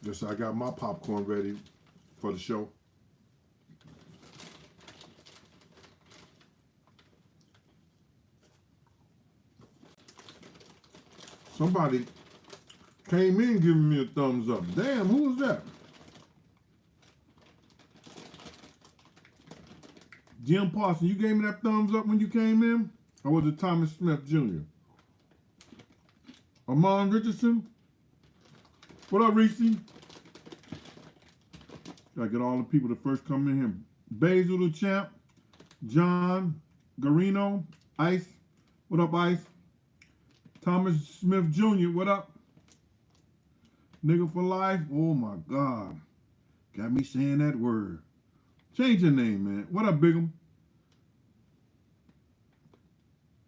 Just I got my popcorn ready for the show. Somebody came in giving me a thumbs up. Damn, who was that? Jim Parson, you gave me that thumbs up when you came in? Or was it Thomas Smith Jr.? Amon Richardson? What up, Reese? Gotta get all the people that first come in here. Basil the Champ, John Garino, Ice. What up, Ice? Thomas Smith Jr., what up? Nigga for life? Oh my God. Got me saying that word. Change your name, man. What up, Bigum?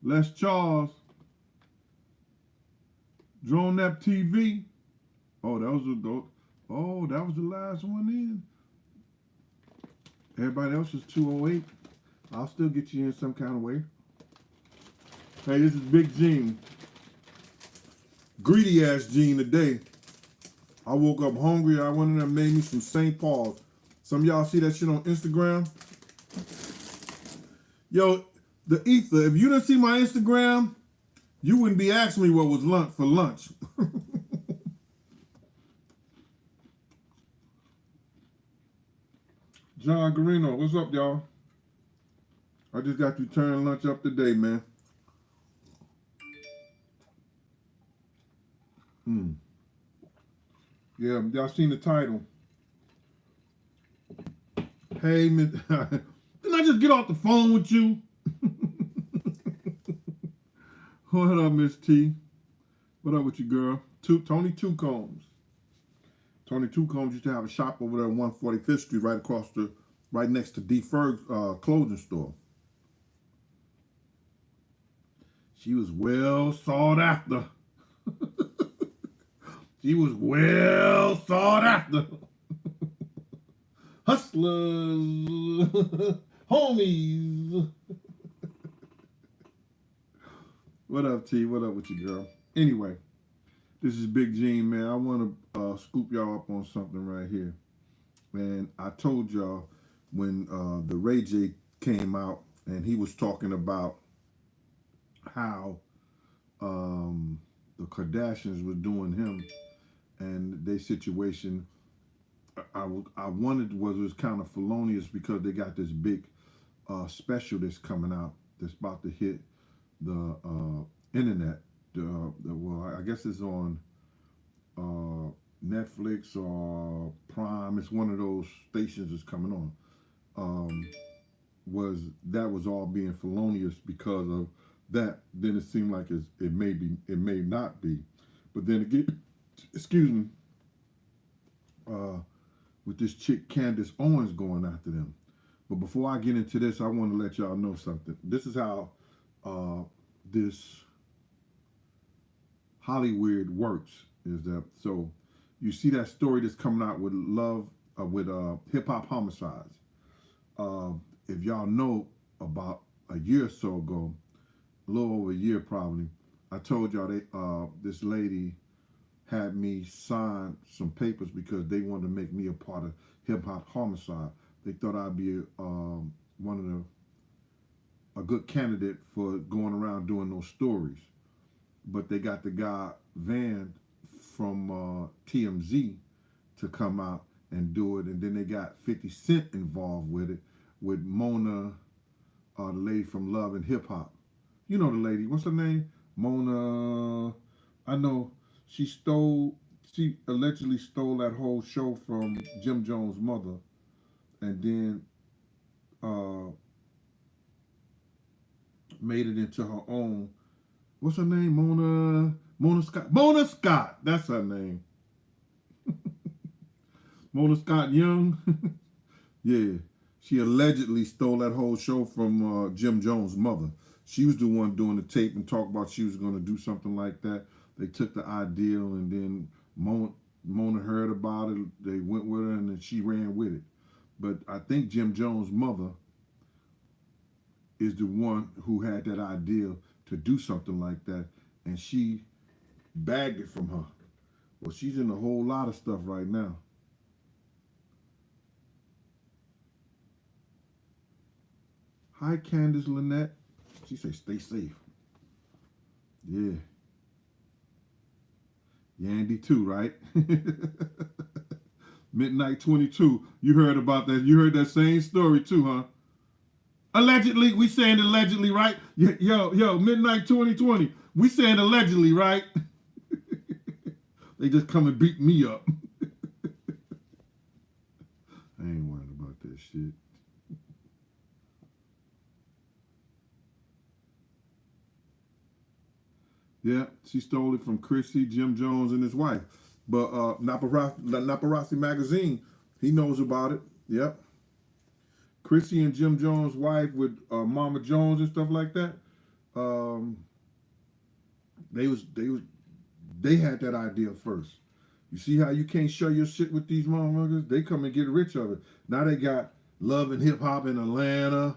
Les Charles. Drone Nap TV. Oh, that was the last one in. Everybody else is 208. I'll still get you in some kind of way. Hey, this is Big Gene. Greedy ass Gene today. I woke up hungry. I went in there and made me some St. Paul's. Some of y'all see that shit on Instagram? Yo, the ether, if you didn't see my Instagram, you wouldn't be asking me what was lunch for lunch. John Garino, what's up, y'all? I just got you turning lunch up today, man. Yeah, y'all seen the title. Hey, didn't I just get off the phone with you? What up, Miss T? What up with you, girl? Tony Two Combs. Tony Two Combs used to have a shop over there on 145th Street, right next to D. Ferg's clothing store. She was well sought after. She was well sought after. Hustlers, homies. What up, T? What up with you, girl? Anyway, this is Big Gene, man. I want to scoop y'all up on something right here. And I told y'all when the Ray J came out and he was talking about how the Kardashians were doing him and their situation. I wondered was it was kind of felonious because they got this big special that's coming out that's about to hit the internet. Well, I guess it's on Netflix or Prime. It's one of those stations that's coming on. That was all being felonious because of that? Then it seemed like it may not be. But then again, excuse me. With this chick Candace Owens going after them. But before I get into this, I want to let y'all know something. This is how this Hollywood works. Is that so? You see that story that's coming out with hip hop homicides. If y'all know, about a year or so ago, a little over a year probably, I told y'all this lady had me sign some papers because they wanted to make me a part of hip hop homicide. They thought I'd be a good candidate for going around doing those stories. But they got the guy Van from TMZ to come out and do it, and then they got 50 Cent involved with it, with Mona, the lady from Love and Hip Hop. You know the lady, what's her name? Mona, I know. She allegedly stole that whole show from Jim Jones' mother, and then made it into her own. What's her name? Mona Scott. Mona Scott. That's her name. Mona Scott Young. Yeah. She allegedly stole that whole show from Jim Jones' mother. She was the one doing the tape and talked about she was going to do something like that. They took the ideal, and then Mona heard about it. They went with her, and then she ran with it. But I think Jim Jones' mother is the one who had that idea to do something like that, and she bagged it from her. Well, she's in a whole lot of stuff right now. Hi, Candace Lynette. She say, stay safe. Yeah. Yandy too, right? Midnight 22. You heard about that. You heard that same story too, huh? Allegedly. We saying allegedly, right? Yo, Midnight 2020. We saying allegedly, right? They just come and beat me up. I ain't worried about that shit. Yeah, she stole it from Chrissy, Jim Jones, and his wife. But Naparazzi Magazine, he knows about it. Yep. Chrissy and Jim Jones' wife with Mama Jones and stuff like that. Um, they had that idea first. You see how you can't share your shit with these motherfuckers? They come and get rich of it. Now they got Love and Hip Hop in Atlanta,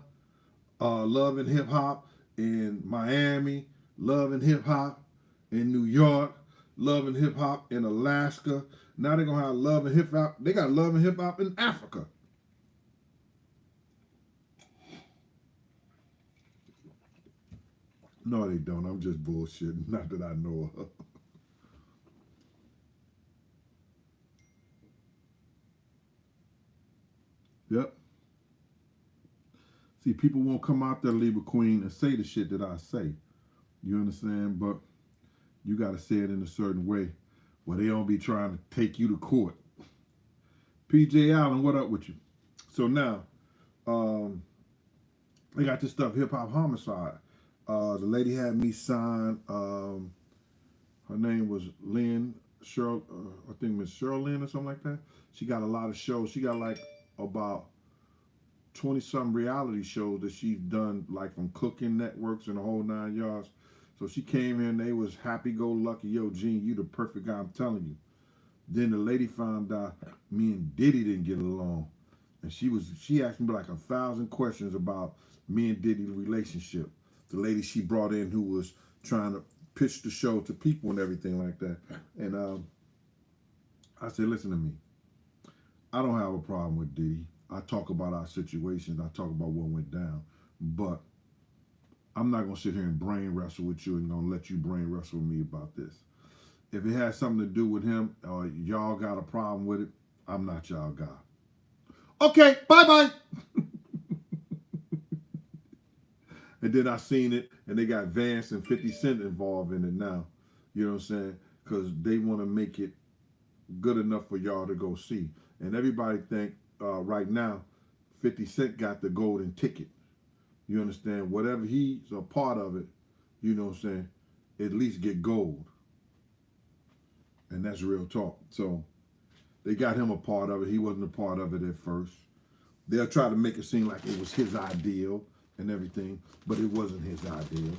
Love and Hip Hop in Miami, Love and Hip Hop in New York, Love and Hip Hop in Alaska. Now they're gonna have Love and Hip Hop. They got Love and Hip Hop in Africa. No, they don't. I'm just bullshitting. Not that I know of. Yep. See, people won't come out there, Libra Queen, and say the shit that I say. You understand? But you got to say it in a certain way where they don't be trying to take you to court. PJ Allen, what up with you? So now, they got this stuff, Hip Hop Homicide. The lady had me sign, her name was Lynn, I think Miss Cheryl Lynn or something like that. She got a lot of shows. She got like about 20-some reality shows that she's done, like from cooking networks and the whole 9 yards. So she came in, they was happy-go-lucky. Yo, Gene, you the perfect guy, I'm telling you. Then the lady found out me and Diddy didn't get along. And she asked me like 1,000 questions about me and Diddy's relationship. The lady she brought in who was trying to pitch the show to people and everything like that. And I said, listen to me. I don't have a problem with Diddy. I talk about our situations. I talk about what went down. But I'm not going to sit here and brain wrestle with you and going to let you brain wrestle with me about this. If it has something to do with him or y'all got a problem with it, I'm not y'all guy. Okay, bye-bye. And then I seen it, and they got Vance and 50 Cent involved in it now. You know what I'm saying? Because they want to make it good enough for y'all to go see. And everybody think right now, 50 Cent got the golden ticket. You understand? Whatever he's a part of it, you know what I'm saying, at least get gold. And that's real talk. So they got him a part of it. He wasn't a part of it at first. They'll try to make it seem like it was his ideal and everything, but it wasn't his ideal.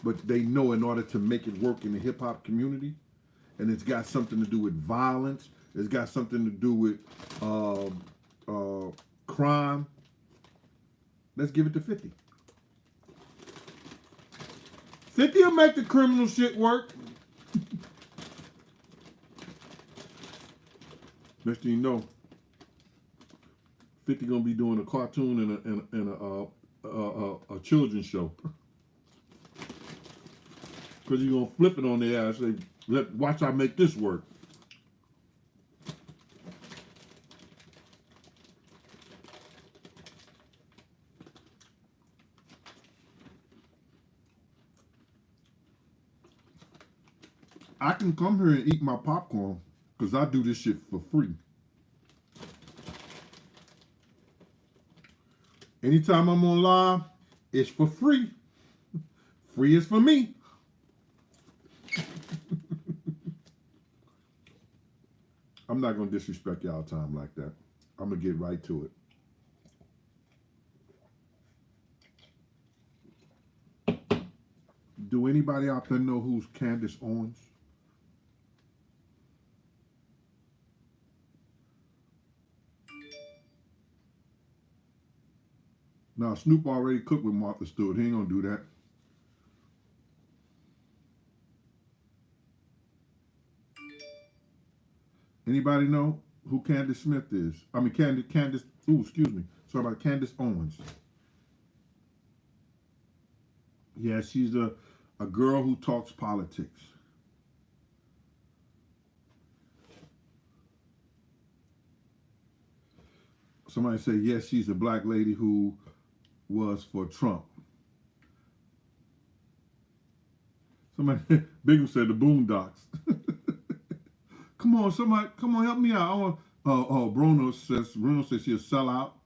But they know in order to make it work in the hip-hop community, and it's got something to do with violence, it's got something to do with crime, let's give it to 50. 50 will make the criminal shit work. Next thing you know, 50 gonna be doing a cartoon and a children's show. Because he's gonna flip it on their ass and say, watch I make this work. I can come here and eat my popcorn because I do this shit for free. Anytime I'm on live, it's for free. Free is for me. I'm not going to disrespect y'all time like that. I'm going to get right to it. Do anybody out there know who's Candace Owens? Now, Snoop already cooked with Martha Stewart. He ain't going to do that. Anybody know who Candace Smith is? I mean, Candace, ooh, excuse me. Sorry about Candace Owens. Yeah, she's a girl who talks politics. Somebody say, yes, she's a black lady who was for Trump. Somebody, Bigum said the Boondocks. Come on, somebody, come on, help me out. I want. Bruno says she'll sell out.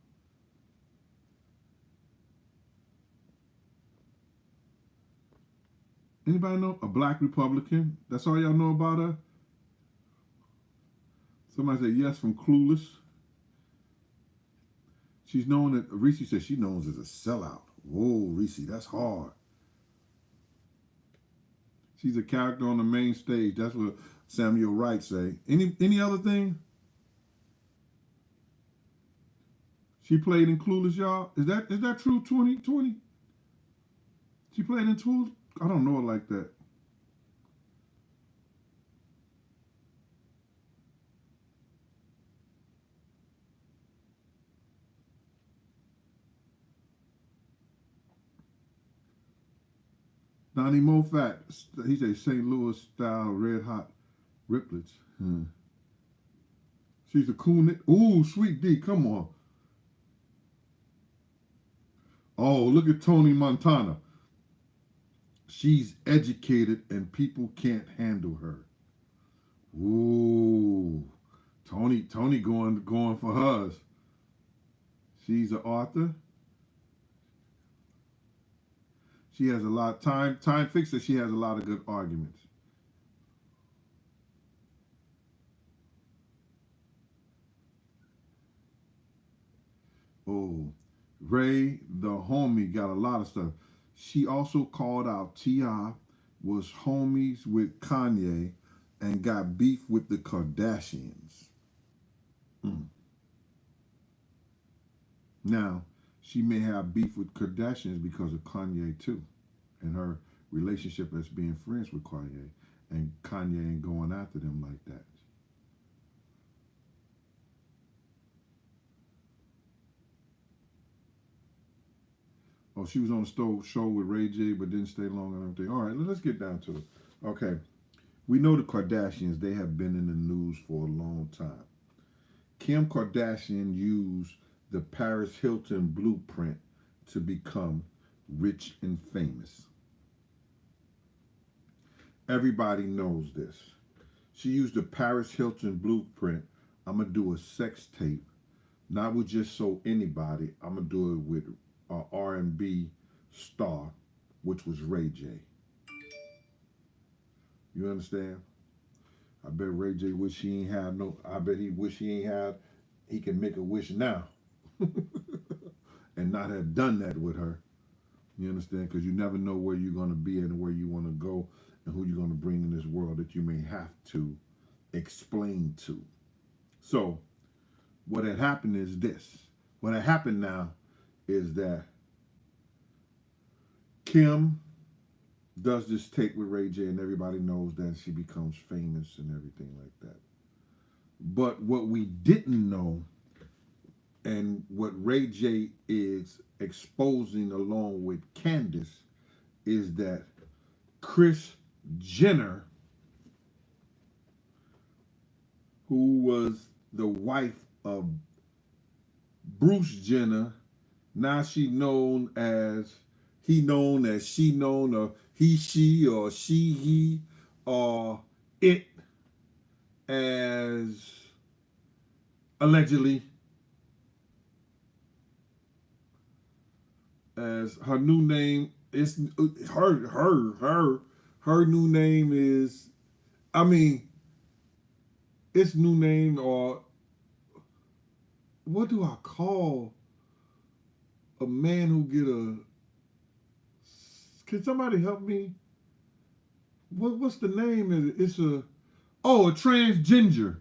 Anybody know a black Republican? That's all y'all know about her. Somebody said yes from Clueless. She's known that Reese said she knows as a sellout. Whoa, Reese, that's hard. She's a character on the main stage. That's what Samuel Wright say. Any other thing? She played in Clueless, y'all. Is that true? 2020? She played in Clueless? I don't know it like that. Donnie Mofat, he said St. Louis style red hot riplets. She's a coon. Ooh, Sweet D, come on. Oh, look at Tony Montana. She's educated and people can't handle her. Ooh, Tony going for hers. She's an author. She has a lot of time fixer. She has a lot of good arguments. Oh, Ray the homie got a lot of stuff. She also called out T.I. was homies with Kanye and got beef with the Kardashians. Now, she may have beef with Kardashians because of Kanye too, and her relationship as being friends with Kanye, and Kanye ain't going after them like that. Oh, she was on the show with Ray J, but didn't stay long and everything. All right, let's get down to it. Okay, we know the Kardashians, they have been in the news for a long time. Kim Kardashian used the Paris Hilton blueprint to become rich and famous. Everybody knows this. She used the Paris Hilton blueprint. I'm going to do a sex tape, not with just so anybody. I'm going to do it with an R&B star, which was Ray J. You understand? I bet Ray J wish he ain't had no, I bet he wish he ain't had, he can make a wish now. And not have done that with her. You understand? Because you never know where you're going to be and where you want to go and who you're going to bring in this world that you may have to explain to. So, what had happened is this. What had happened now is that Kim does this tape with Ray J and everybody knows that she becomes famous and everything like that. But what we didn't know, and what Ray J is exposing along with Candace, is that Kris Jenner, who was the wife of Bruce Jenner, now she known as, he known as, she known, or he, she, or she, he, or it, as allegedly, as her new name is her new name is, I mean, its new name, or what do I call a man who get a, can somebody help me? What's the name of it? It's a transgender.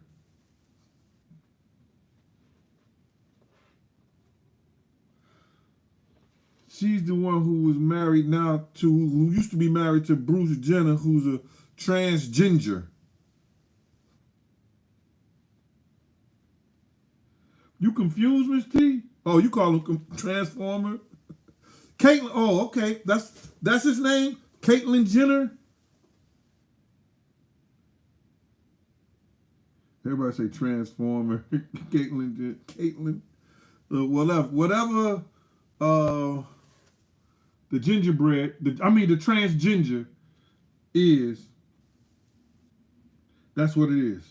She's the one who was married now to, who used to be married to Bruce Jenner, who's a transgender. You confused, Miss T? Oh, you call him Transformer? Caitlyn. Oh, okay. That's his name. Caitlyn Jenner. Everybody say Transformer. Caitlyn. Whatever. The gingerbread. The transginger is. That's what it is.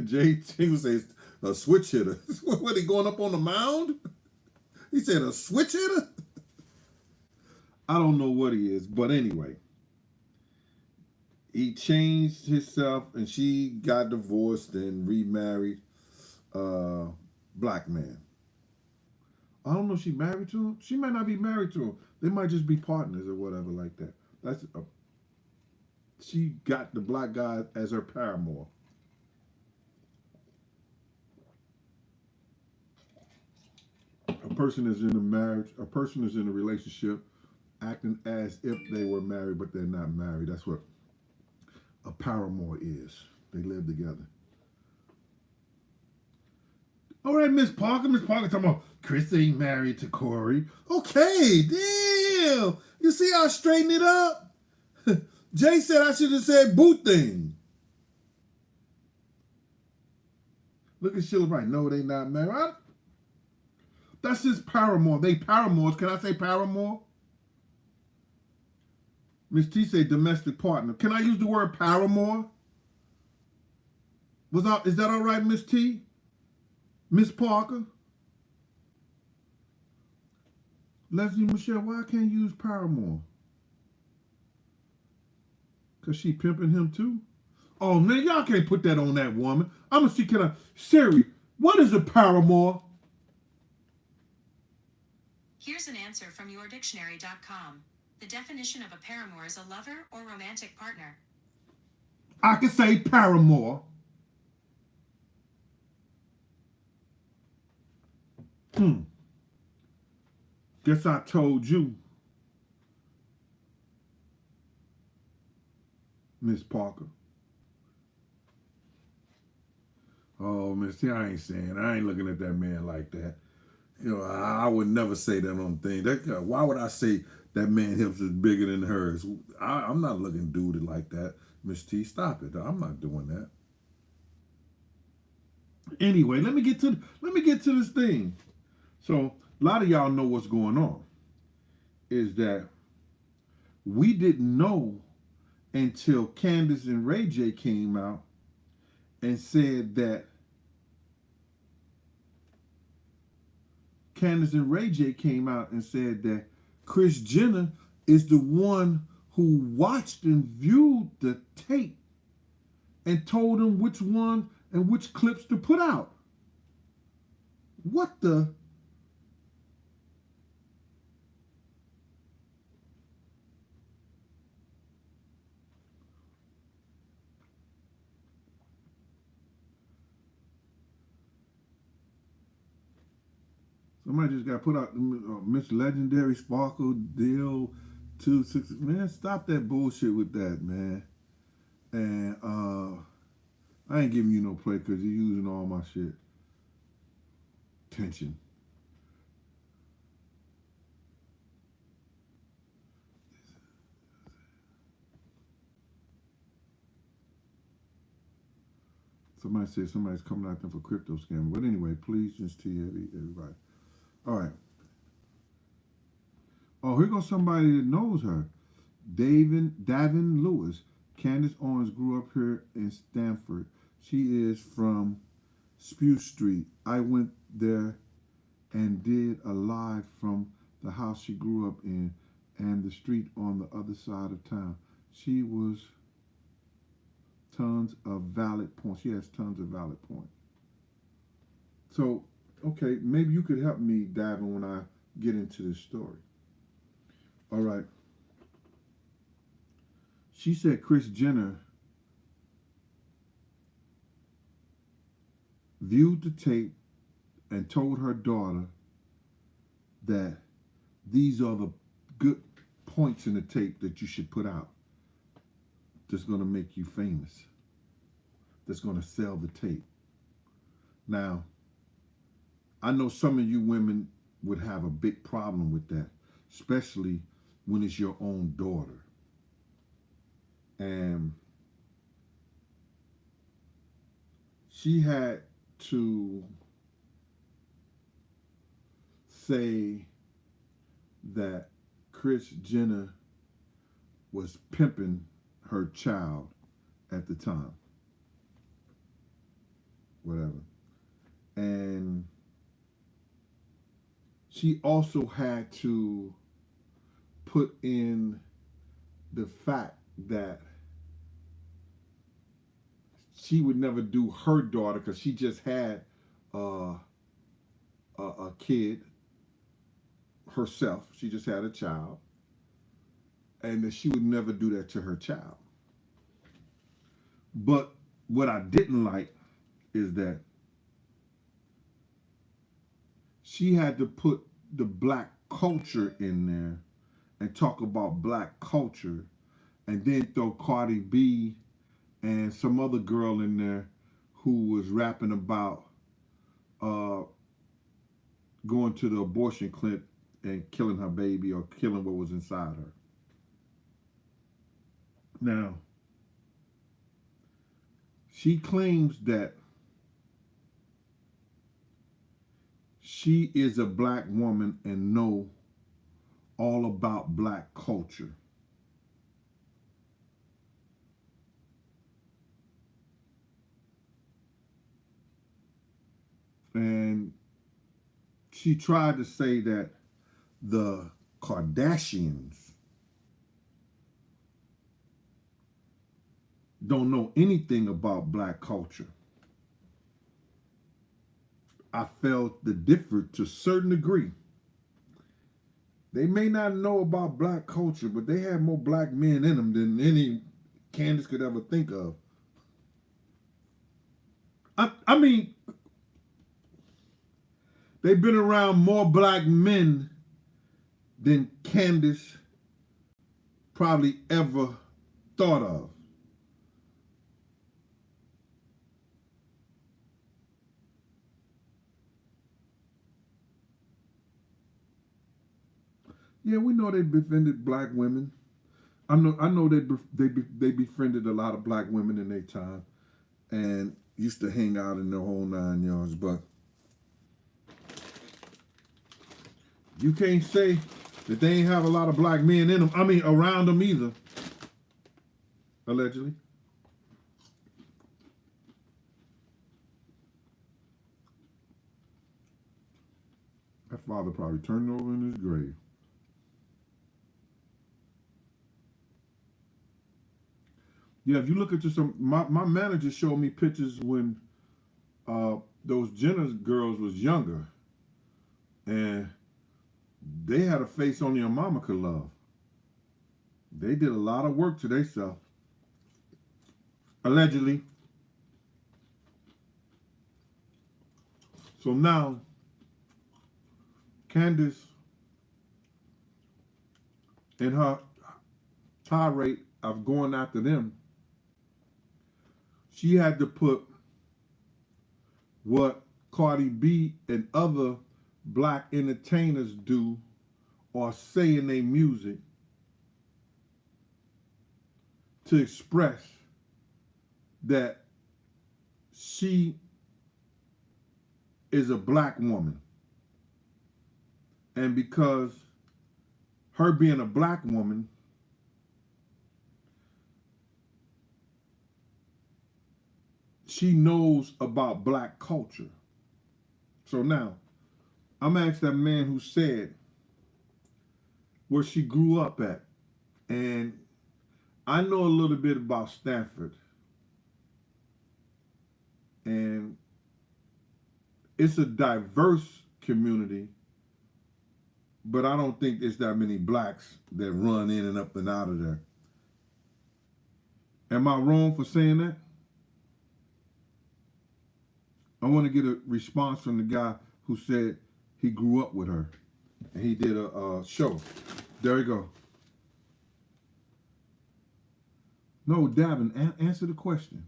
Jay Tingle says a switch hitter. What, he going up on the mound? He said a switch hitter? I don't know what he is, but anyway. He changed himself and she got divorced and remarried black man. I don't know if she married to him. She might not be married to him. They might just be partners or whatever like that. She got the black guy as her paramour. A person is in a marriage, a person is in a relationship acting as if they were married, but they're not married. That's what a paramour is. They live together. All right, Miss Parker. Miss Parker talking about Chris ain't married to Corey. Okay, damn. You see how I straightened it up? Jay said I should have said boot thing. Look at Sheila Wright. No, they not married. That's his paramour. They paramours. Can I say paramour? Miss T say domestic partner. Can I use the word paramour? Is that all right, Miss T? Miss Parker? Leslie Michelle, why I can't use paramour? Because she pimping him too? Oh, man, y'all can't put that on that woman. I'm going to see, Siri, what is a paramour? Here's an answer from yourdictionary.com. The definition of a paramour is a lover or romantic partner. I can say paramour. Guess I told you, Miss Parker. Oh, Miss T, I ain't looking at that man like that. You know, I would never say that on the thing. Why would I say that man's hips is bigger than hers? I'm not looking dude like that. Miss T, stop it. I'm not doing that. Anyway, let me get to this thing. So a lot of y'all know what's going on. Is that we didn't know until Candace and Ray J came out and said that Kris Jenner is the one who watched and viewed the tape and told him which one and which clips to put out. What the? Somebody just got put out Miss Legendary Sparkle Deal 260. Man, stop that bullshit with that, man. And I ain't giving you no play because you're using all my shit. Tension. Somebody said somebody's coming out there for crypto scamming. But anyway, please just tell everybody. All right. Oh, here goes somebody that knows her. Davin Lewis. Candace Owens grew up here in Stamford. She is from Spew Street. I went there and did a live from the house she grew up in and the street on the other side of town. She was tons of valid points. She has tons of valid points. So, okay, maybe you could help me, Davin, when I get into this story. All right. She said Kris Jenner viewed the tape and told her daughter that these are the good points in the tape that you should put out that's going to make you famous, that's going to sell the tape. Now, I know some of you women would have a big problem with that, especially when it's your own daughter. And she had to say that Kris Jenner was pimping her child at the time. Whatever. And she also had to put in the fact that she would never do her daughter, because she just had a kid herself. She just had a child. And that she would never do that to her child. But what I didn't like is that she had to put the black culture in there and talk about black culture, and then throw Cardi B and some other girl in there who was rapping about going to the abortion clinic and killing her baby or killing what was inside her. Now, she claims that she is a black woman and know all about black culture. And she tried to say that the Kardashians don't know anything about black culture. I felt the difference to a certain degree. They may not know about black culture, but they have more black men in them than any Candace could ever think of. I mean, they've been around more black men than Candace probably ever thought of. Yeah, we know they befriended black women. I know they befriended a lot of black women in their time and used to hang out in the whole 9 yards. But you can't say that they ain't have a lot of black men in them. I mean, around them either. Allegedly. That father probably turned over in his grave. Yeah, if you look at my manager showed me pictures when those Jenner girls was younger, and they had a face only a mama could love. They did a lot of work to themselves, allegedly. So now, Candace, in her tirade of going after them, she had to put what Cardi B and other black entertainers do or say in their music to express that she is a black woman. And because her being a black woman, she knows about black culture. So now, I'm asking that man who said where she grew up at. And I know a little bit about Stanford. And it's a diverse community, but I don't think there's that many blacks that run in and up and out of there. Am I wrong for saying that? I want to get a response from the guy who said he grew up with her and he did a show. There you go. No, Davin, answer the question.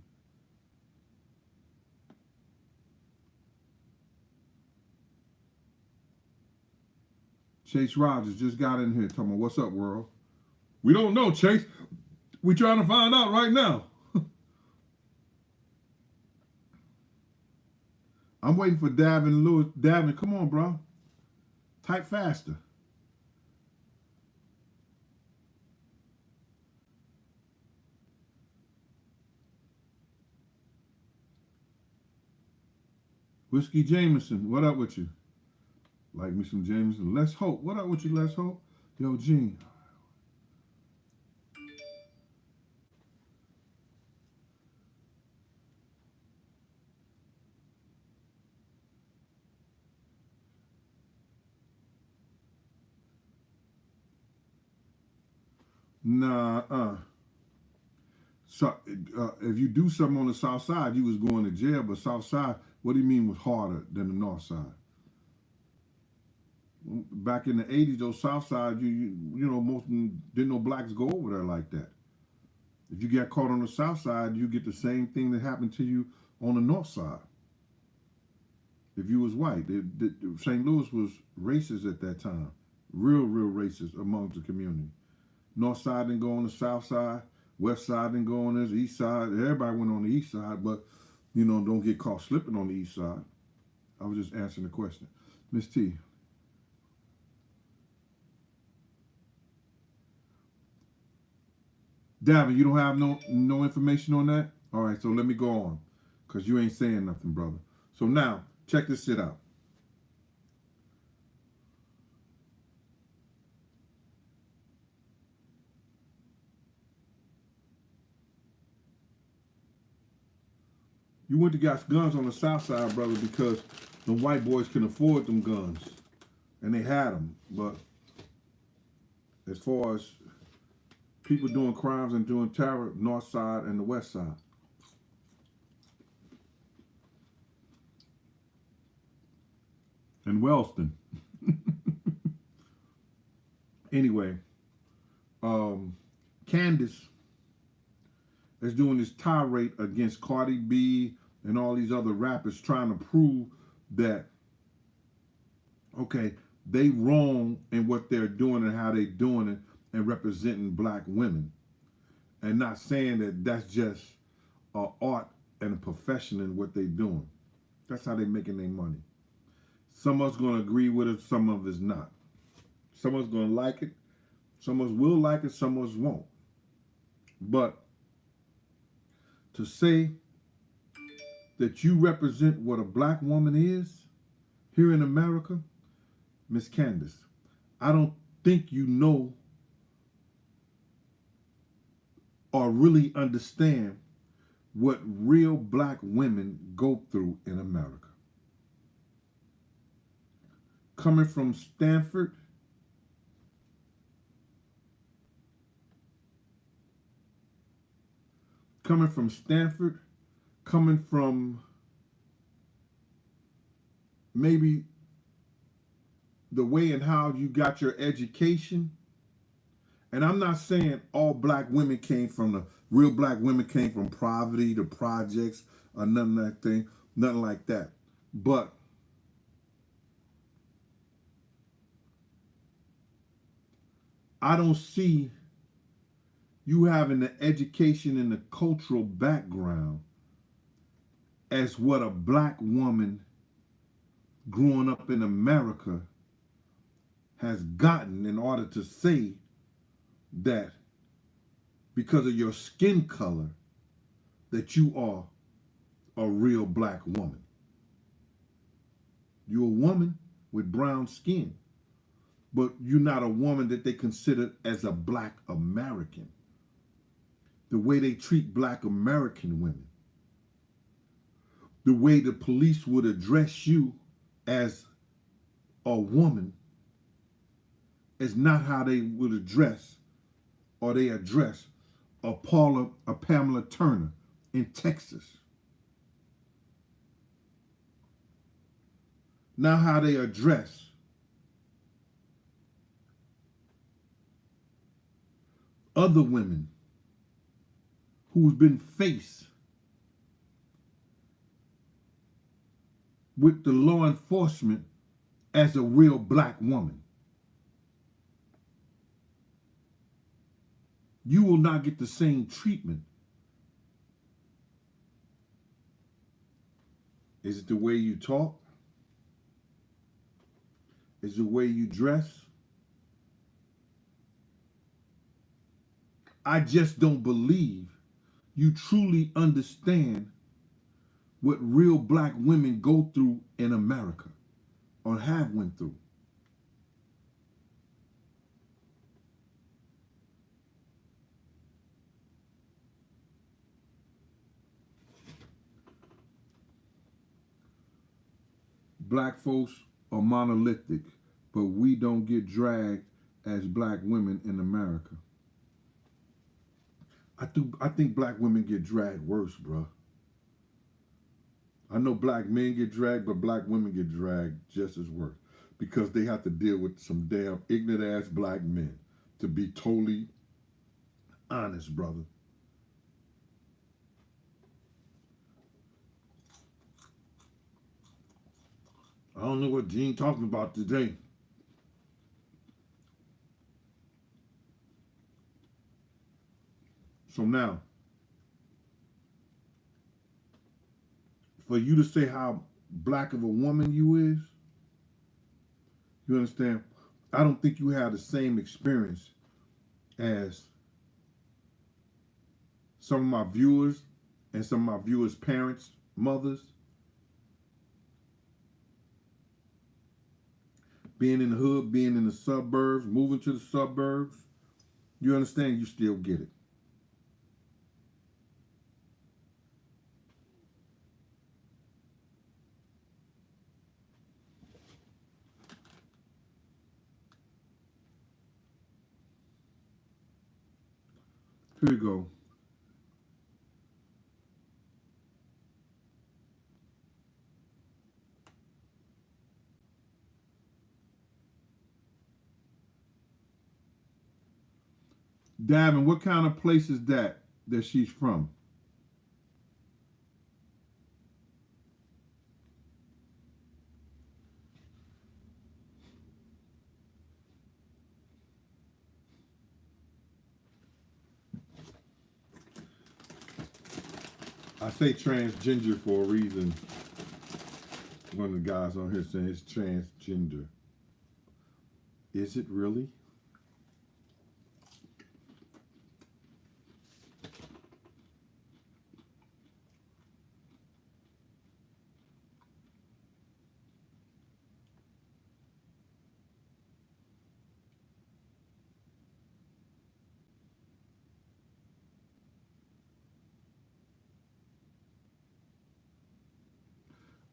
Chase Rogers just got in here talking about, what's up, world? We don't know, Chase. We trying to find out right now. I'm waiting for Davin Lewis. Davin, come on, bro. Type faster. Whiskey Jameson, what up with you? Like me some Jameson. Let's Hope, what up with you, Let's Hope? Yo, Gene. Nah, So, if you do something on the south side, you was going to jail, but south side, what do you mean was harder than the north side? Back in the 80s, those south side, you know, most didn't know blacks go over there like that. If you get caught on the south side, you get the same thing that happened to you on the north side. If you was white, St. Louis was racist at that time, real racist amongst the community. North side didn't go on the south side. West side didn't go on this. East side, everybody went on the east side, but, you know, don't get caught slipping on the east side. I was just answering the question. Miss T. Davin, you don't have no information on that? All right, so let me go on, because you ain't saying nothing, brother. So now, check this shit out. You went to get guns on the south side, brother, because the white boys can afford them guns. And they had them. But as far as people doing crimes and doing terror, north side and the west side. And Wellston. Anyway, Candace is doing this tirade against Cardi B and all these other rappers, trying to prove that, okay, they wrong in what they're doing and how they doing it and representing black women, and not saying that that's just an art and a profession in what they doing. That's how they making their money. Some of us gonna agree with it, some of us not. Some of us gonna like it, some of us will like it, some of us won't. But to say that you represent what a black woman is here in America, Miss Candace, I don't think you know or really understand what real black women go through in America. Coming from Stanford, coming from maybe the way and how you got your education. And I'm not saying all black women came from real black women came from poverty, the projects, or nothing like that. But I don't see you having the education and the cultural background as what a black woman growing up in America has gotten in order to say that because of your skin color that you are a real black woman. You're a woman with brown skin, but you're not a woman that they consider as a black American. The way they treat black American women, the way the police would address you as a woman is not how they would address or they address a Pamela Turner in Texas. Now how they address other women who's been faced with the law enforcement as a real black woman. you will not get the same treatment. Is it the way you talk? Is it the way you dress? I just don't believe you truly understand what real black women go through in America or have went through. Black folks are monolithic, but we don't get dragged as black women in America. I think black women get dragged worse, bro. I know black men get dragged, but black women get dragged just as worse because they have to deal with some damn ignorant ass black men. To be totally honest, brother. I don't know what Gene talking about today. So now, for you to say how black of a woman you is, you understand? I don't think you have the same experience as some of my viewers and some of my viewers' parents, mothers. Being in the hood, being in the suburbs, moving to the suburbs, you understand? You still get it. Here you go. Davin, what kind of place is that she's from? I say transgender for a reason. One of the guys on here saying it's transgender. Is it really?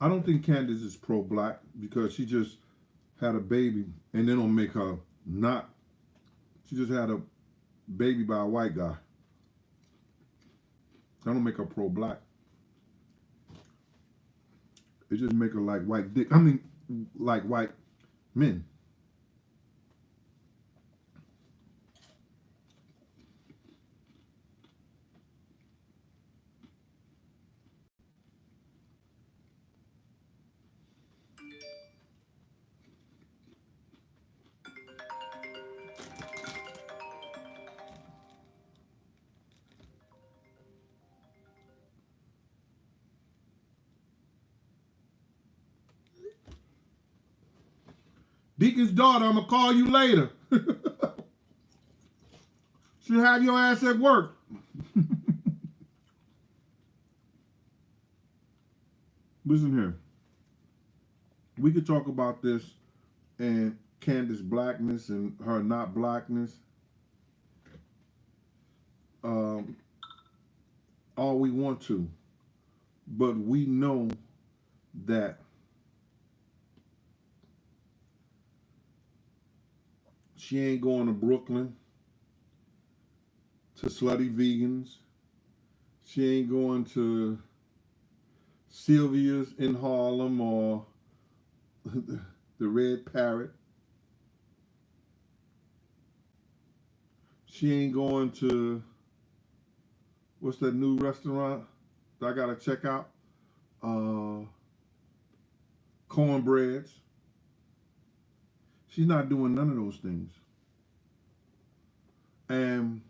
I don't think Candace is pro-black because she just had a baby and they don't make her not. She just had a baby by a white guy. That don't make her pro-black. It just make her like white dick. I mean, like white men. Deacon's daughter, I'm gonna call you later. Should have your ass at work. Listen here. We could talk about this and Candace blackness and her not blackness. All we want to. But we know that she ain't going to Brooklyn to slutty vegans. She ain't going to Sylvia's in Harlem or the Red Parrot. She ain't going to, what's that new restaurant that I gotta check out? Cornbreads. She's not doing none of those things. And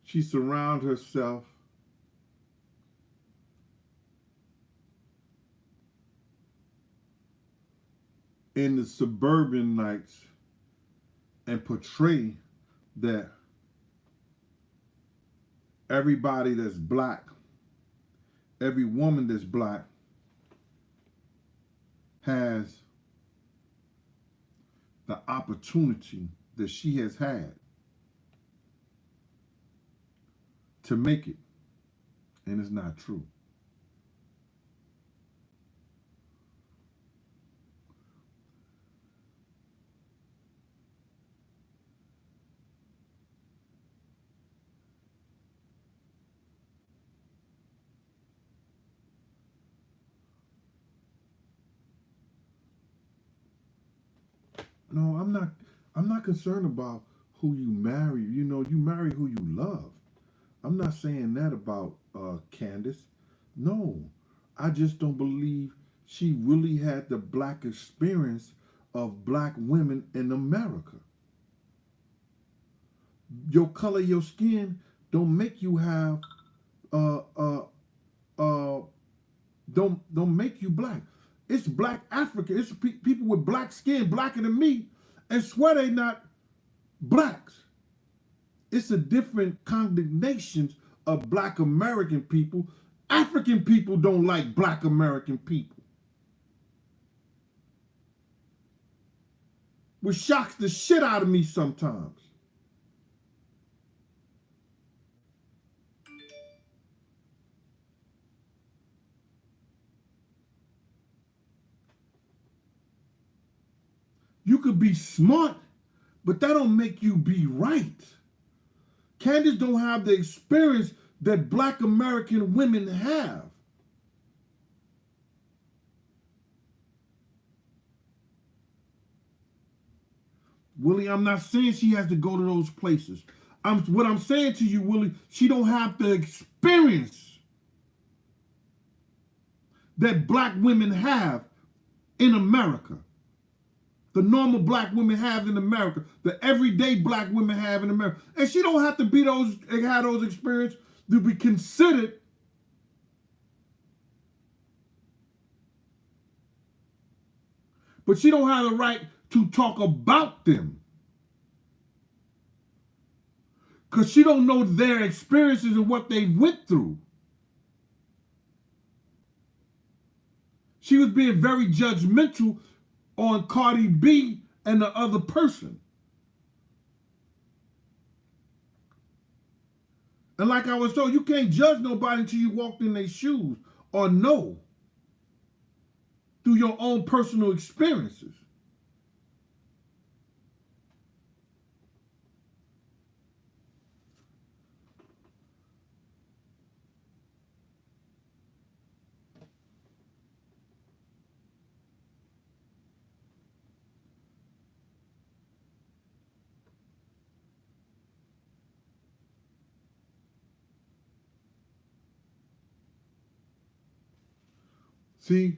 She surrounded herself in the suburban nights and portray that everybody that's black, every woman that's black has the opportunity that she has had to make it. And it's not true. No, I'm not concerned about who you marry. You know, you marry who you love. I'm not saying that about Candace. No, I just don't believe she really had the black experience of black women in America. Your color, your skin don't make you have uh uh uh don't make you black. It's black Africa. It's people with black skin, blacker than me, and swear they not blacks. It's a different condemnations of black American people. African people don't like black American people. Which shocks the shit out of me sometimes. You could be smart, but that don't make you be right. Candace don't have the experience that black American women have. Willie, I'm not saying she has to go to those places. What I'm saying to you, Willie, she don't have the experience that black women have in America. The normal black women have in America, the everyday black women have in America. And she don't have to be have those experiences to be considered but she don't have the right to talk about them. Because she don't know their experiences and what they went through. She was being very judgmental on Cardi B and the other person. And like I was told, you can't judge nobody until you walked in their shoes or know through your own personal experiences. See,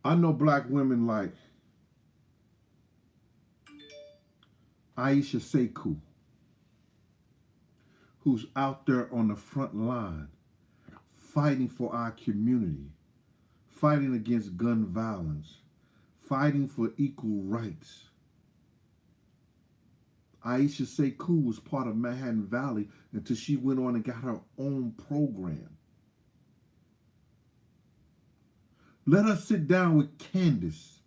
I know black women like Aisha Sekou, who's out there on the front line fighting for our community, fighting against gun violence, fighting for equal rights. Aisha Sekou was part of Manhattan Valley until she went on and got her own program. Let us sit down with Candace.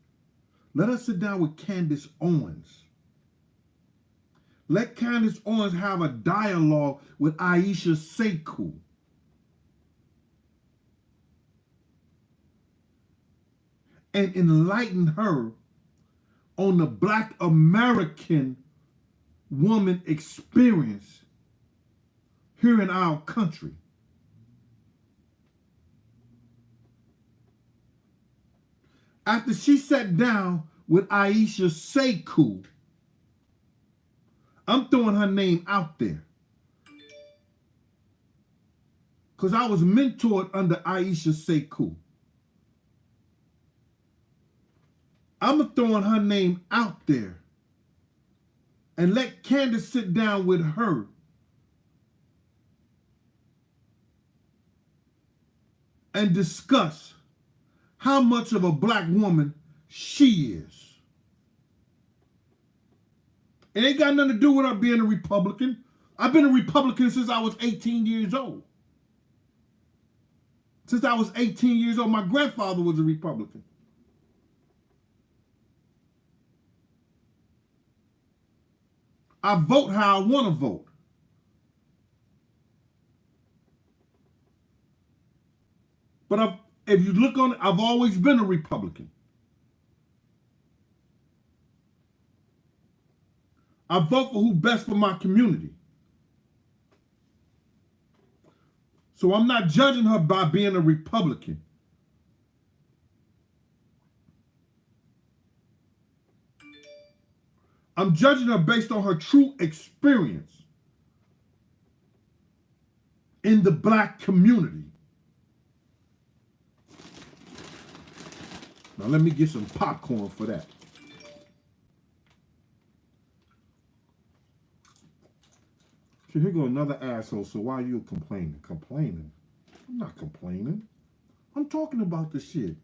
Let us sit down with Candace Owens. Let Candace Owens have a dialogue with Aisha Sekou. And enlighten her on the black American woman experience here in our country. After she sat down with Aisha Sekou, I'm throwing her name out there, because I was mentored under Aisha Sekou. I'm throwing her name out there and let Candace sit down with her and discuss how much of a black woman she is. It ain't got nothing to do with her being a Republican. I've been a Republican since I was 18 years old. Since I was 18 years old, my grandfather was a Republican. I vote how I want to vote. But if you look on it, I've always been a Republican. I vote for who's best for my community. So I'm not judging her by being a Republican. I'm judging her based on her true experience in the black community. Now let me get some popcorn for that. So here go another asshole. So why are you complaining? Complaining? I'm not complaining. I'm talking about the shit.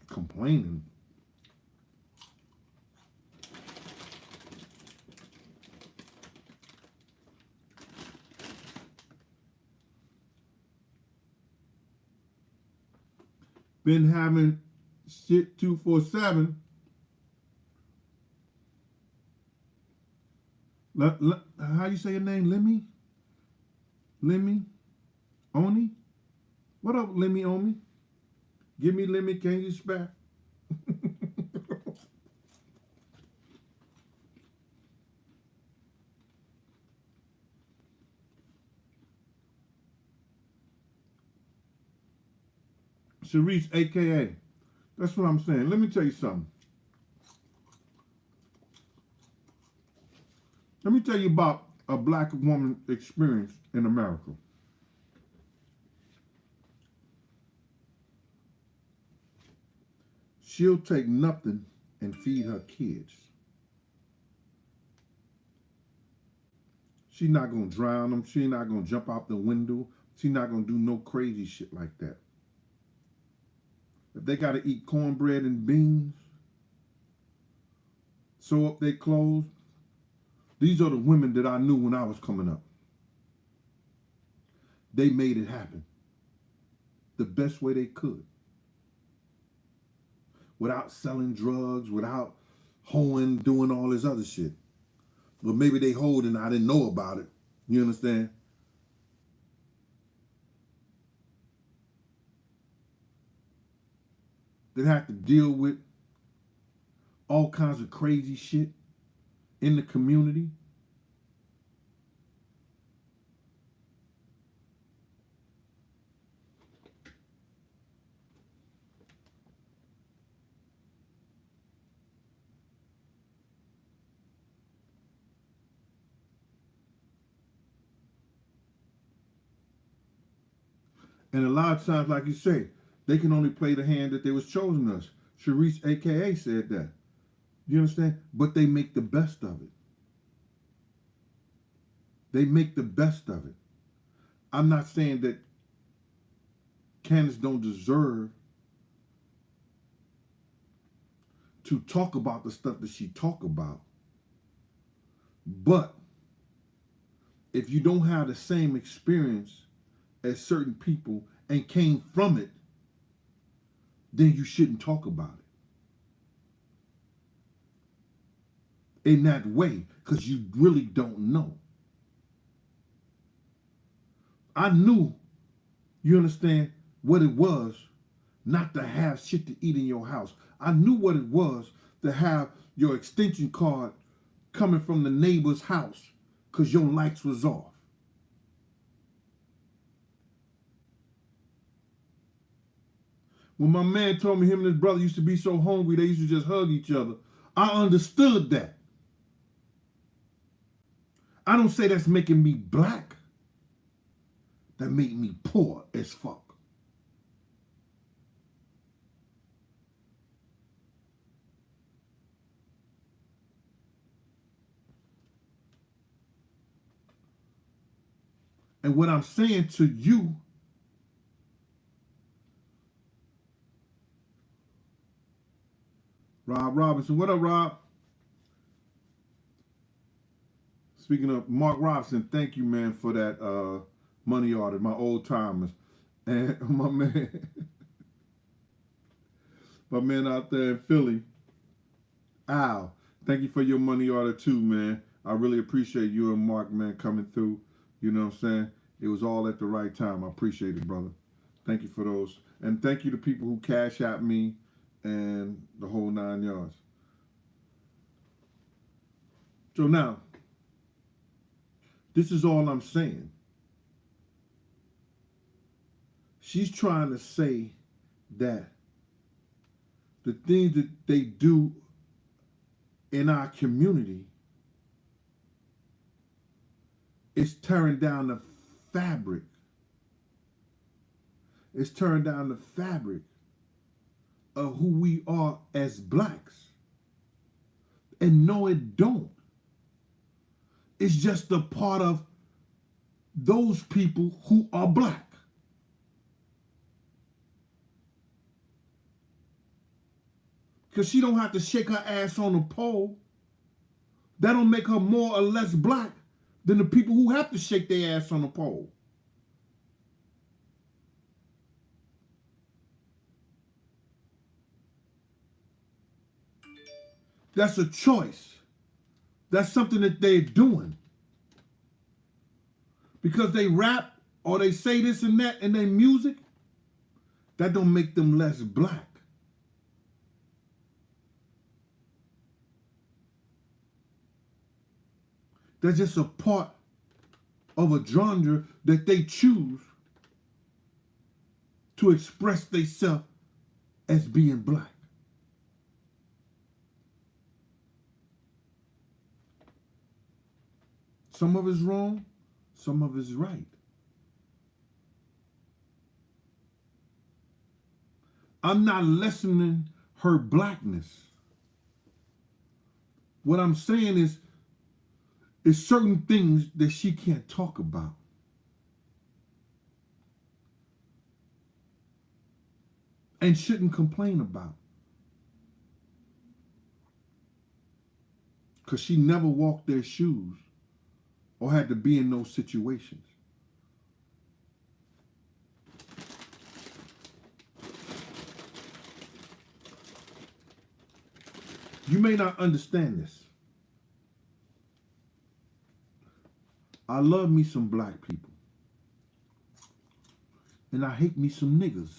Complaining. Been having shit 247. How you say your name? Lemmy? Lemmy? Oni? What up, Lemmy Oni? Give me Lemmy, can you spare? Sharice, a.k.a. That's what I'm saying. Let me tell you something. Let me tell you about a black woman experience in America. She'll take nothing and feed her kids. She's not going to drown them. She's not going to jump out the window. She's not going to do no crazy shit like that. If they got to eat cornbread and beans, sew up their clothes, these are the women that I knew when I was coming up. They made it happen the best way they could. Without selling drugs, without hoeing, doing all this other shit. But maybe they hoed and I didn't know about it. You understand? That have to deal with all kinds of crazy shit in the community. And a lot of times, like you say, they can only play the hand that they was chosen us. Sharice, a.k.a. said that. You understand? But they make the best of it. They make the best of it. I'm not saying that Candace don't deserve to talk about the stuff that she talk about. But if you don't have the same experience as certain people and came from it, then you shouldn't talk about it in that way, because you really don't know. I knew, you understand, what it was not to have shit to eat in your house. I knew what it was to have your extension cord coming from the neighbor's house because your lights was off. When my man told me him and his brother used to be so hungry, they used to just hug each other, I understood that. I don't say that's making me black. That made me poor as fuck. And what I'm saying to you, Rob Robinson, what up, Rob? Speaking of Mark Robinson, thank you, man, for that money order, my old timers. And my man out there in Philly, Al, thank you for your money order too, man. I really appreciate you and Mark, man, coming through. You know what I'm saying? It was all at the right time. I appreciate it, brother. Thank you for those. And thank you to people who cash out me and the whole 9 yards. So now, this is all I'm saying. She's trying to say that the things that they do in our community is tearing down the fabric. It's tearing down the fabric of who we are as blacks. And no, it don't. It's just a part of those people who are black. Because she don't have to shake her ass on a pole. That don't make her more or less black than the people who have to shake their ass on a pole. That's a choice. That's something that they're doing. Because they rap or they say this and that in their music, that don't make them less black. That's just a part of a genre that they choose to express themselves as being black. Some of it's wrong, some of it's right. I'm not lessening her blackness. What I'm saying is certain things that she can't talk about. And shouldn't complain about. Because she never walked their shoes or had to be in those situations. You may not understand this. I love me some black people. And I hate me some niggas.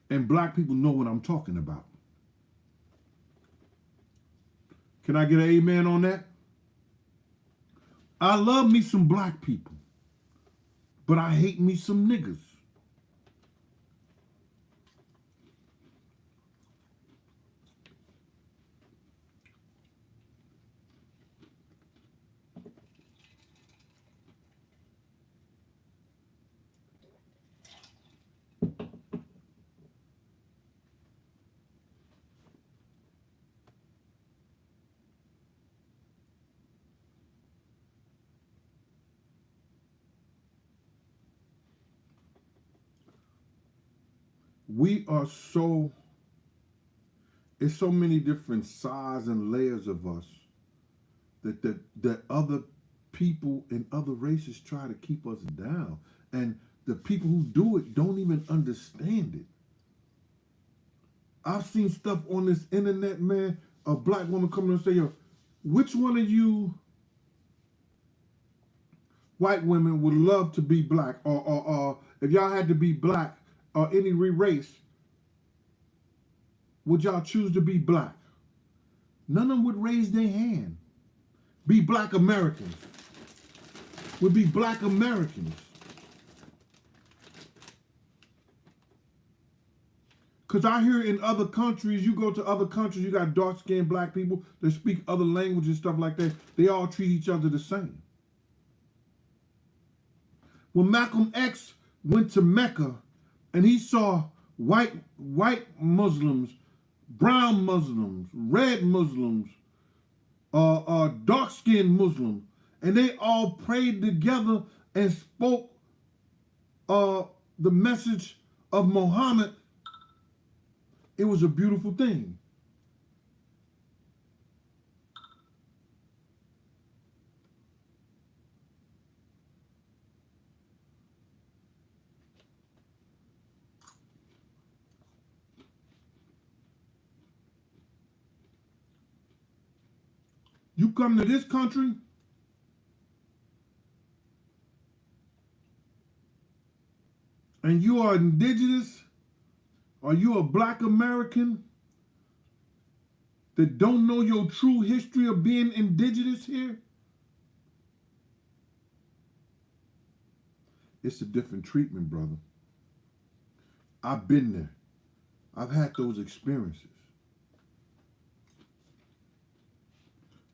And black people know what I'm talking about. Can I get an amen on that? I love me some black people. But I hate me some niggas. We are it's so many different sides and layers of us that other people in other races try to keep us down. And the people who do it don't even understand it. I've seen stuff on this internet, man, a black woman coming and say, yo, which one of you white women would love to be black? Or if y'all had to be black, or any race, would y'all choose to be black? None of them would raise their hand. Be black Americans. Would be black Americans. Because I hear in other countries, you go to other countries, you got dark-skinned black people that speak other languages and stuff like that. They all treat each other the same. When Malcolm X went to Mecca, and he saw white Muslims, brown Muslims, red Muslims, dark-skinned Muslims, and they all prayed together and spoke the message of Muhammad. It was a beautiful thing. You come to this country, and you are indigenous, or you a black American that don't know your true history of being indigenous here, it's a different treatment, brother. I've been there. I've had those experiences.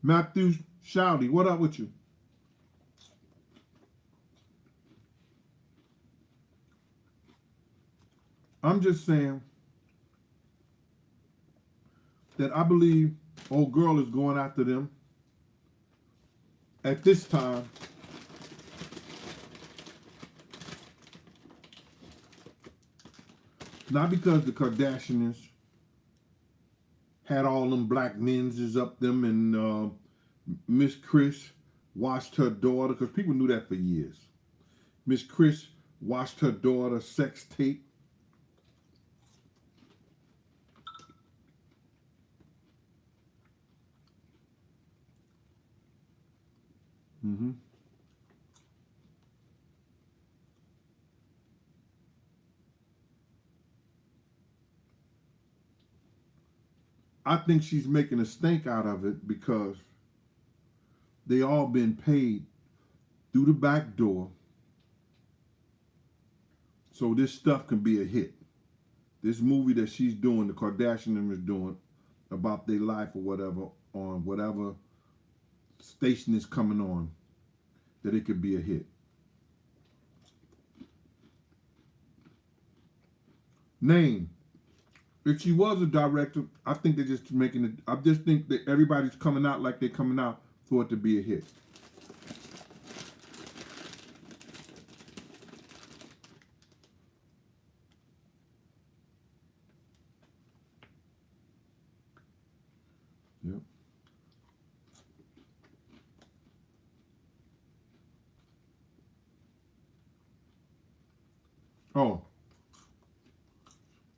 Matthew Shouty, what up with you? I'm just saying that I believe old girl is going after them at this time. Not because the Kardashians had all them black men's up them and Miss Chris watched her daughter, because people knew that for years. Miss Chris watched her daughter sex tape. Mm-hmm. I think she's making a stink out of it because they all been paid through the back door so this stuff can be a hit. This movie that she's doing, the Kardashian is doing, about their life or whatever, on whatever station is coming on, that it could be a hit. Name. If she was a director, I think they're just making it. I just think that everybody's coming out like they're coming out for it to be a hit. Yep. Oh,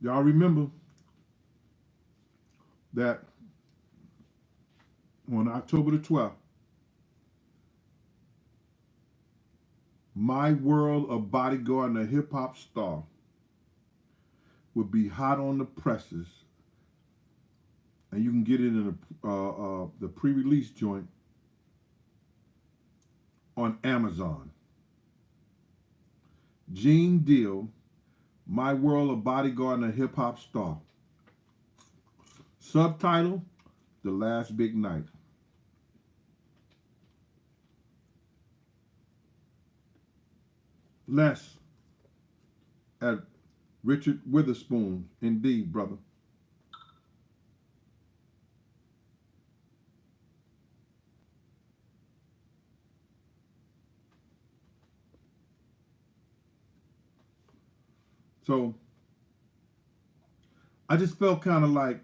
y'all remember that on October the 12th, My World of Bodyguard and a hip hop star would be hot on the presses, and you can get it in the pre-release joint on Amazon. Gene Deal, My World of Bodyguard and a hip hop star. Subtitle, The Last Big Night. Less at Richard Witherspoon. Indeed, brother. So I just felt kind of like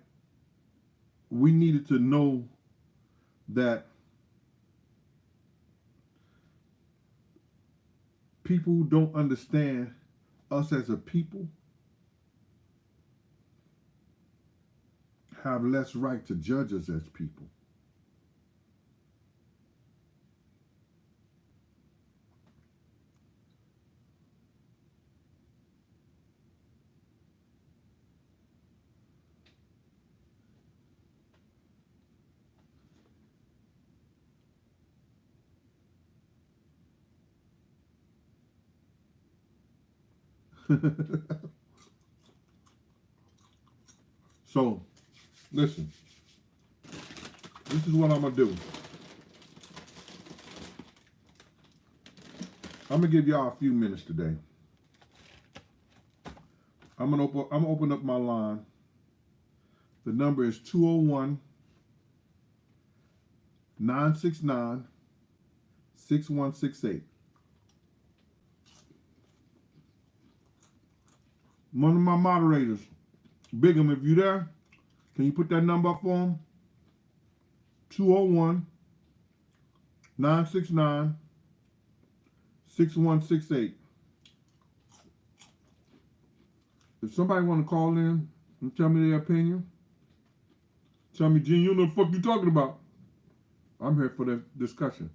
we needed to know that people who don't understand us as a people have less right to judge us as people. So, listen. This is what I'm gonna do. I'm gonna give y'all a few minutes today. I'm gonna open up my line. The number is 201 969-6168. One of my moderators, Bigham, if you there, can you put that number up for him? 201-969-6168. If somebody want to call in and tell me their opinion, tell me, Gene, you know what the fuck you talking about. I'm here for the discussion.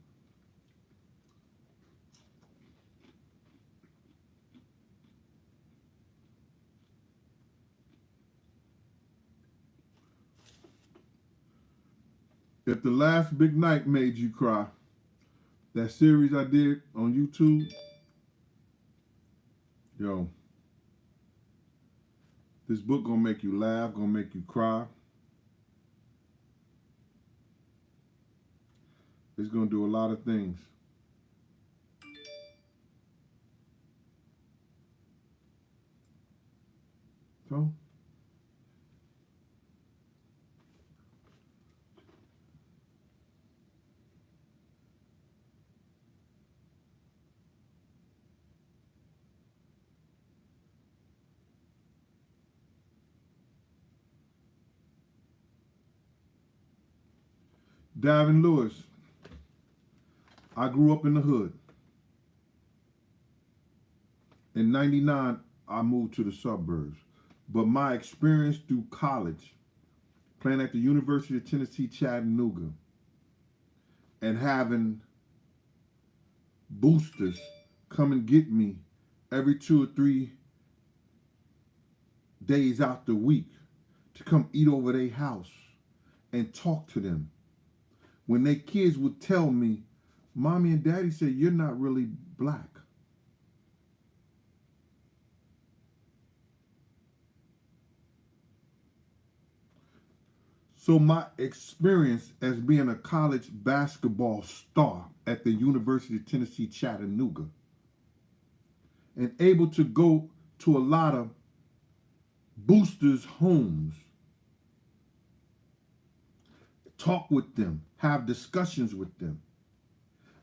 If the last big night made you cry, that series I did on YouTube, yo, this book gonna make you laugh, gonna make you cry. It's gonna do a lot of things. So, Davin Lewis, I grew up in the hood. In 99, I moved to the suburbs. But my experience through college, playing at the University of Tennessee, Chattanooga, and having boosters come and get me every 2 or 3 days out the week to come eat over their house and talk to them. When their kids would tell me, Mommy and Daddy said, you're not really black. So my experience as being a college basketball star at the University of Tennessee, Chattanooga, and able to go to a lot of boosters' homes, talk with them, have discussions with them.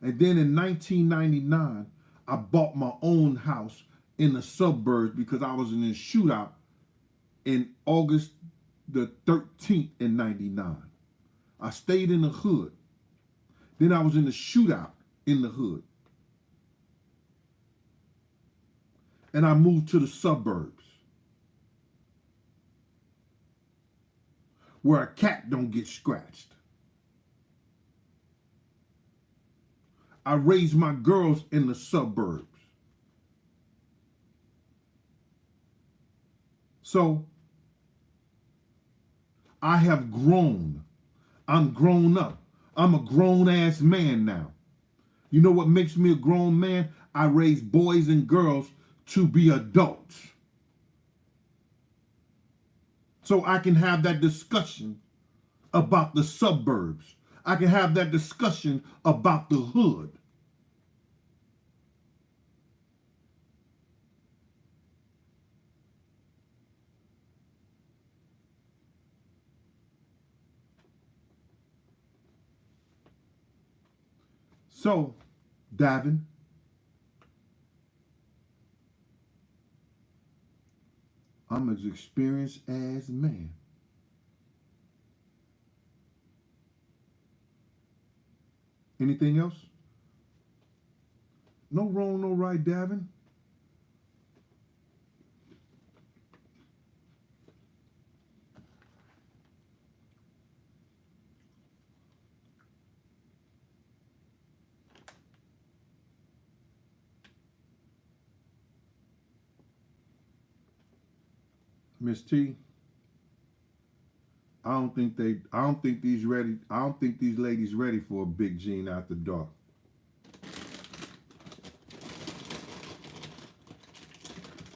And then in 1999, I bought my own house in the suburbs because I was in a shootout in August the 13th in 99. I stayed in the hood. Then I was in the shootout in the hood. And I moved to the suburbs where a cat don't get scratched. I raised my girls in the suburbs. So I have grown. I'm grown up. I'm a grown-ass man now. You know what makes me a grown man? I raise boys and girls to be adults. So I can have that discussion about the suburbs. I can have that discussion about the hood. So, Davin, I'm as experienced as man. Anything else? No wrong, no right, Davin. Miss T, I don't think these ladies ready for a big Gene after dark.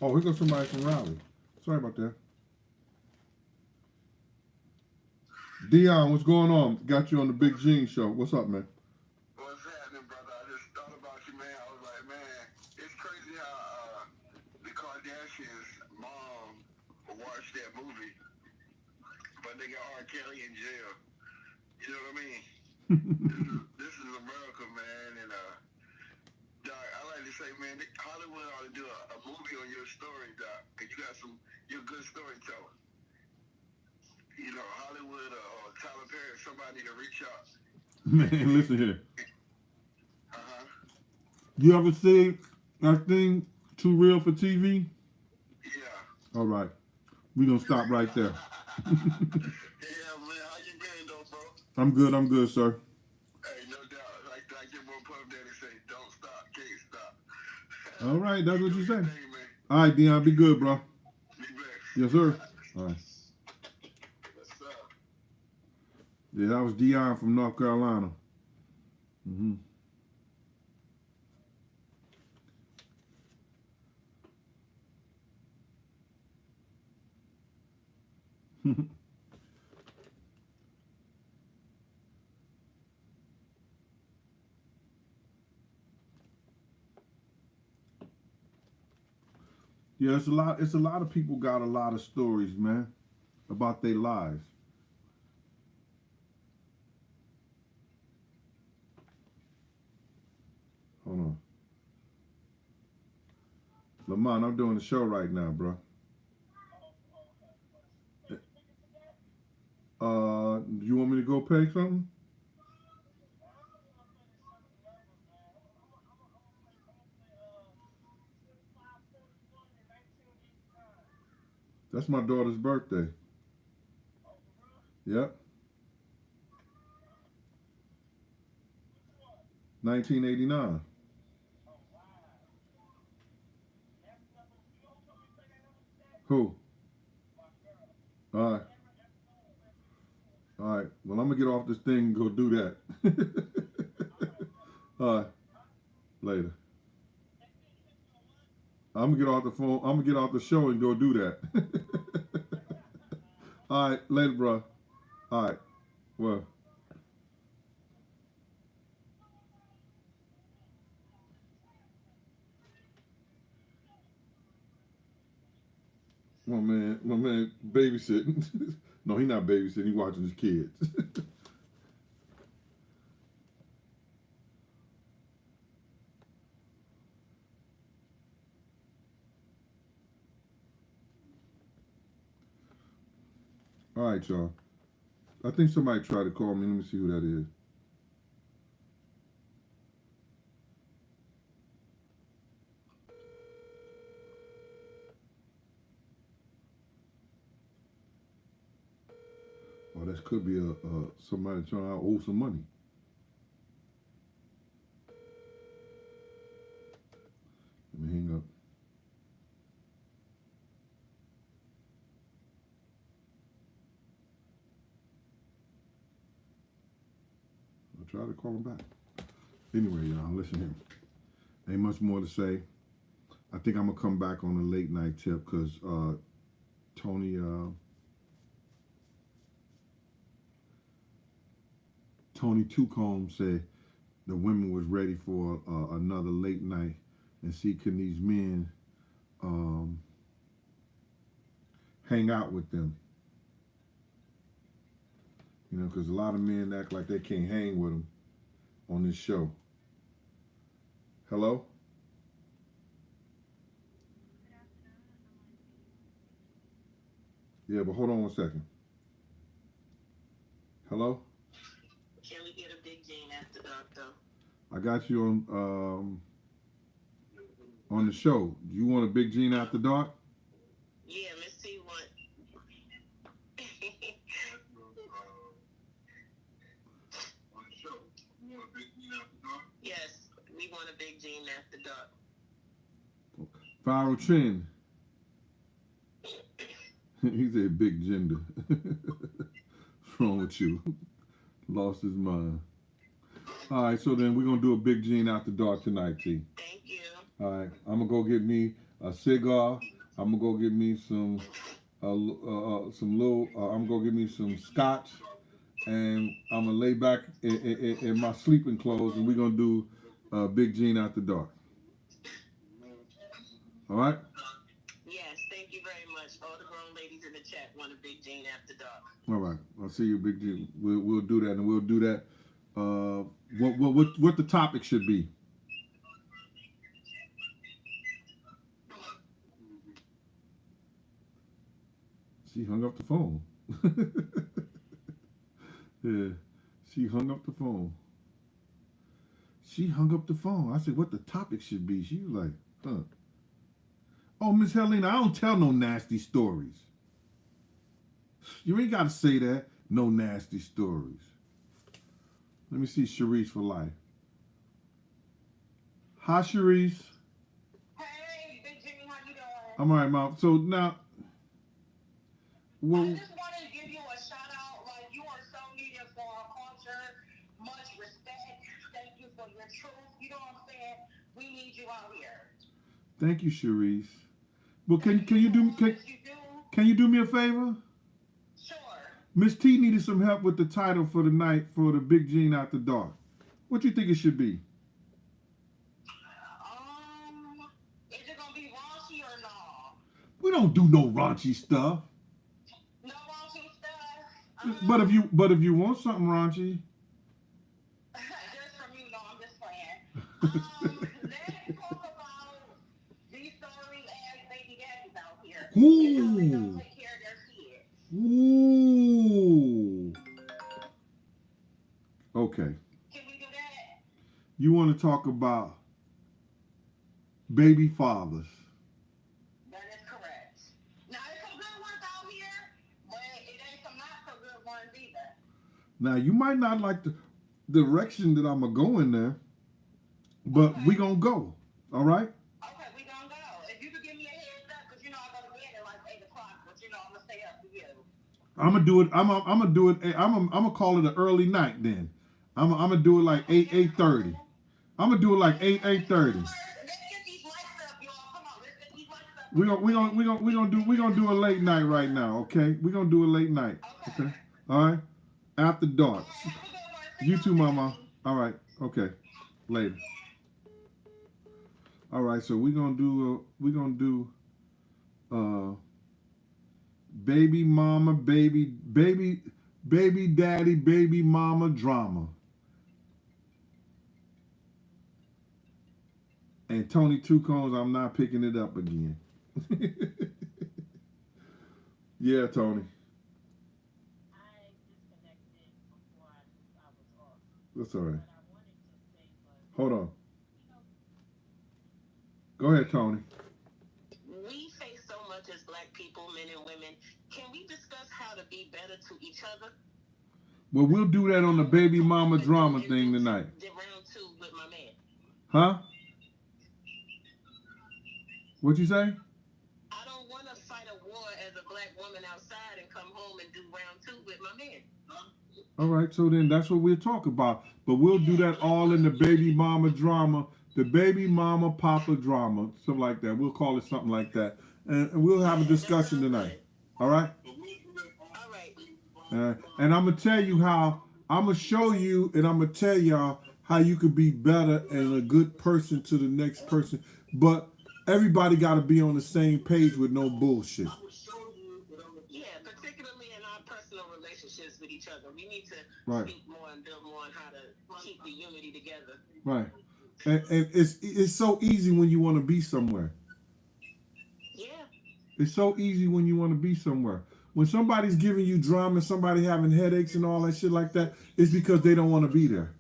Oh, here goes somebody from Raleigh. Sorry about that. Dion, what's going on? Got you on the Big Gene show. What's up, man? What's happening, brother? I just thought about you, man. I was like, man, it's crazy how the Kardashians' mom watched that movie, but they got R. Kelly in jail. You know what I mean? This is America, man, and Doc, I like to say, man, Hollywood ought to do a movie on your story, Doc, because you're a good storyteller. You know, Hollywood or Tyler Perry, somebody to reach out. Man, listen here. Uh-huh. You ever see that thing, Too Real for TV? Yeah. All right. We're going to stop right there. Yeah, man, how you been, though, bro? I'm good, sir. Hey, no doubt. Like your boy Puff Daddy say, don't stop, can't stop. All right, that's what you say. Thing, man. All right, Dion, be good, bro. Be back. Yes, sir. All right. What's up? Yeah, that was Dion from North Carolina. Mm-hmm. Yeah, it's a lot of people got a lot of stories, man, about their lives. Hold on. Lamont, I'm doing the show right now, bro. You want me to go pay something? That's my daughter's birthday. Yep. 1989. Who? All right. All right. Well, I'm going to get off this thing and go do that. All right. Later. I'm going to get off the phone. I'm going to get off the show and go do that. All right. Later, bro. All right. Well. My man babysitting. No, he's not babysitting. He's watching his kids. All right, y'all. I think somebody tried to call me. Let me see who that is. Oh, that could be somebody trying to owe some money. Let me hang up. I'll try to call him back. Anyway, y'all, listen here. Ain't much more to say. I think I'm gonna come back on a late night tip because Tony Twocombs said the women was ready for another late night and see can these men hang out with them. You know, because a lot of men act like they can't hang with them on this show. Hello? Yeah, but hold on one second. Hello? Can we get a Big Gene after dark though? I got you on the show. You want a Big Gene after dark? Yeah, Miss T want. On the show, you want a big mean after dark? Yes, we want a Big Gene after dark. Viral Chin. He said big gender. What's wrong with you? Lost his mind. All right, so then we're going to do a Big Gene after dark tonight, T. Thank you. All right, I'm going to go get me a cigar. I'm going to go get me some I'm going to get me some scotch. And I'm going to lay back in my sleeping clothes and we're going to do Big Gene after dark. All right? Yes, thank you very much. All the grown ladies in the chat want a Big Gene after dark. All right. I'll see you, Big Gene. We'll do that, and we'll do that what the topic should be. She hung up the phone. Yeah, she hung up the phone. She hung up the phone. I said, what the topic should be. She was like, huh. Oh, Miss Helena, I don't tell no nasty stories. You ain't got to say that. No nasty stories. Let me see Sharice for life. Hi, Sharice. Hey, Big Jimmy, how you doing? I'm all right, Mom. So now, well, I just wanted to give you a shout out. Like, you are so needed for our culture. Much respect. Thank you for your truth. You know what I'm saying? We need you out here. thank you, Sharice. Well, can you do me a favor? Sure. Miss T needed some help with the title for the night for the Big Gene After Dark. What you think it should be? Is it gonna be raunchy or no? We don't do no raunchy stuff. No raunchy stuff. But if you want something raunchy, Just from you, no, I'm just playing. Let's talk about these sorry ass baby daddies out here. Ooh. They don't take care of their kids. ooh. Okay. Can we do that? You want to talk about baby fathers? That is correct. Now, there's some good ones out here, but it ain't some not so good ones either. Now you might not like the direction that I'm gonna go in there, but we gonna go. All right. Okay, we gonna go. If you could give me a heads up, because you know I go to bed at like 8 o'clock, but you know I'm gonna stay up for you. I'm gonna do it. I'm gonna do it. I'm gonna call it an early night then. I'm gonna do it like 8:30. I'm gonna do it like 8:30. Let's get these lights up, y'all. Come on, let's get these lights up. We gonna do a late night right now. Okay. We gonna do a late night. Okay. All right. After dark. Have a good one. See You y'all too, later. Mama. All right. Okay. Later. All right. So we're gonna do baby mama, baby daddy, baby mama drama. And Tony Two Cones, I'm not picking it up again. Yeah, Tony. I disconnected before I was off. That's all right. What I wanted to say was, Hold on. you know, Go ahead, Tony. We face so much as black people, men and women. Can we discuss how to be better to each other? Well, we'll do that on the baby mama drama thing tonight. The round 2 with my man. Huh? What'd you say? I don't want to fight a war as a black woman outside and come home and do round 2 with my man. All right, so then that's what we'll talk about. But we'll do that all in the baby mama drama, the baby mama papa drama, stuff like that. We'll call it something like that. And we'll have a discussion tonight. All right? All right. And I'm going to tell you how, I'm going to show you and I'm going to tell y'all how you could be better and a good person to the next person. But everybody got to be on the same page with no bullshit. Yeah, particularly in our personal relationships with each other. We need to Right. speak more and build more on how to keep the unity together. Right. And it's so easy when you want to be somewhere. Yeah. It's so easy when you want to be somewhere. When somebody's giving you drama, somebody having headaches and all that shit like that, it's because they don't want to be there.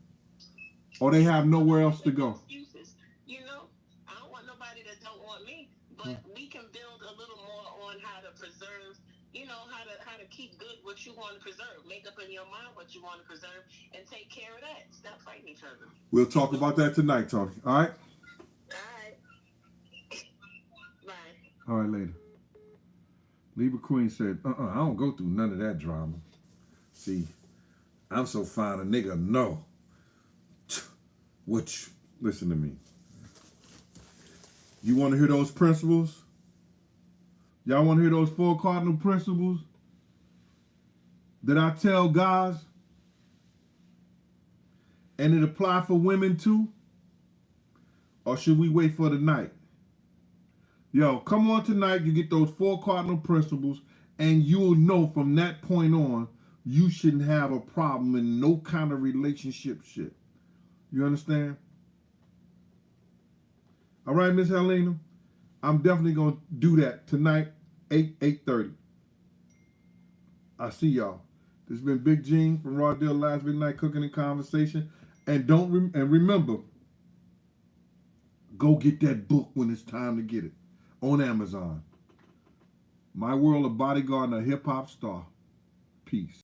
Or they have nowhere else to go. Excuses. You know, I don't want nobody that don't want me, but we can build a little more on how to preserve, you know, how to keep good what you want to preserve. Make up in your mind what you want to preserve and take care of that. Stop fighting each other. We'll talk about that tonight, Tony. All right? All right. Bye. All right, later. Libra Queen said, I don't go through none of that drama. See, I'm so fine a nigga, no. Which, listen to me. You want to hear those principles? Y'all want to hear those 4 cardinal principles that I tell guys? And it apply for women too? Or should we wait for the night? Yo, come on tonight, you get those 4 cardinal principles, and you'll know from that point on you shouldn't have a problem in no kind of relationship shit. You understand? All right, Miss Helena, I'm definitely going to do that tonight, 8:30. I see y'all. This has been Big Gene from Raw Deal Last Midnight Cooking and Conversation. And remember, go get that book when it's time to get it on Amazon. My World of Bodyguard and a Hip Hop Star. Peace.